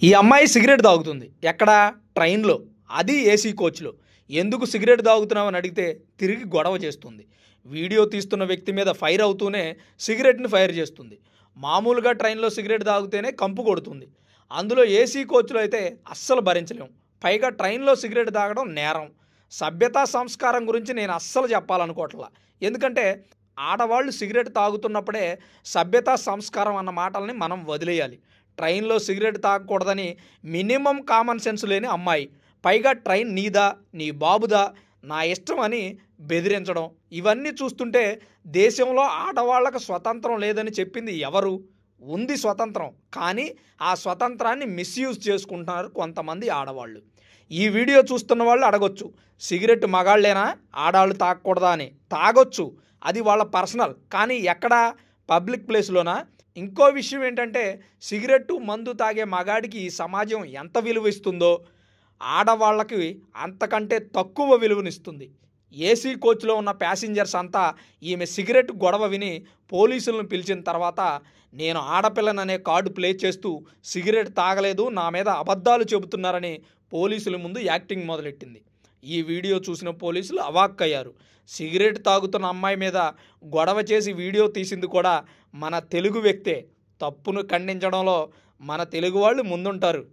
ఈ అమ్మాయి సిగరెట్ తాగుతుంది. ఎక్కడ? ట్రైన్‌లో. అది ఏసీ కోచ్‌లో. ఎందుకు సిగరెట్ తాగుతున్నావని అడిగితే తిరిగి గొడవ చేస్తుంది. వీడియో తీస్తున్న వ్యక్తి మీద ఫైర్ అవుతూనే సిగరెట్‌ని ఫైర్ చేస్తుంది. మామూలుగా ట్రైన్‌లో సిగరెట్ తాగితేనే కంపు కొడుతుంది. అందులో ఏసీ కోచ్‌లో అయితే అస్సలు భరించలేం. పైగా ట్రైన్‌లో సిగరెట్ తాగడం నేరం. సభ్యతా సంస్కారం గురించి నేను అస్సలు చెప్పాలనుకోవట్లా. ఎందుకంటే ఆడవాళ్ళు సిగరెట్ తాగుతున్నప్పుడే సభ్యతా సంస్కారం అన్న మాటల్ని మనం వదిలేయాలి. ట్రైన్‌లో సిగరెట్ తాగకూడదని మినిమమ్ కామన్ సెన్స్ లేని అమ్మాయి. పైగా ట్రైన్ నీదా, నీ బాబుదా, నా ఇష్టం అని బెదిరించడం. ఇవన్నీ చూస్తుంటే దేశంలో ఆడవాళ్ళకు స్వతంత్రం లేదని చెప్పింది ఎవరు? ఉంది స్వతంత్రం. కానీ ఆ స్వతంత్రాన్ని మిస్‌యూజ్ చేసుకుంటున్నారు కొంతమంది ఆడవాళ్ళు. ఈ వీడియో చూస్తున్న వాళ్ళు అడగొచ్చు, సిగరెట్ మగాళ్ళేనా, ఆడాళ్ళు తాగకూడదా అని. తాగొచ్చు, అది వాళ్ళ పర్సనల్. కానీ ఎక్కడ? పబ్లిక్ ప్లేస్‌లోనా? ఇంకో విషయం ఏంటంటే సిగరెట్టు మందు తాగే మగాడికి ఈ సమాజం ఎంత విలువ ఇస్తుందో ఆడవాళ్ళకి అంతకంటే తక్కువ విలువనిస్తుంది. ఏసీ కోచ్‌లో ఉన్న ప్యాసింజర్స్ అంతా ఈమె సిగరెట్ గొడవ విని పోలీసులను పిలిచిన తర్వాత నేను ఆడపిల్లననే కార్డు ప్లే చేస్తూ సిగరెట్ తాగలేదు, నా మీద అబద్ధాలు చెబుతున్నారని పోలీసుల ముందు యాక్టింగ్ మొదలెట్టింది. ఈ వీడియో చూసిన పోలీసులు అవాక్కయ్యారు. సిగరెట్ తాగుతున్న అమ్మాయి మీద గొడవ చేసి వీడియో తీసింది కూడా మన తెలుగు వ్యక్తే. తప్పును ఖండించడంలో మన తెలుగు వాళ్ళు ముందుంటారు.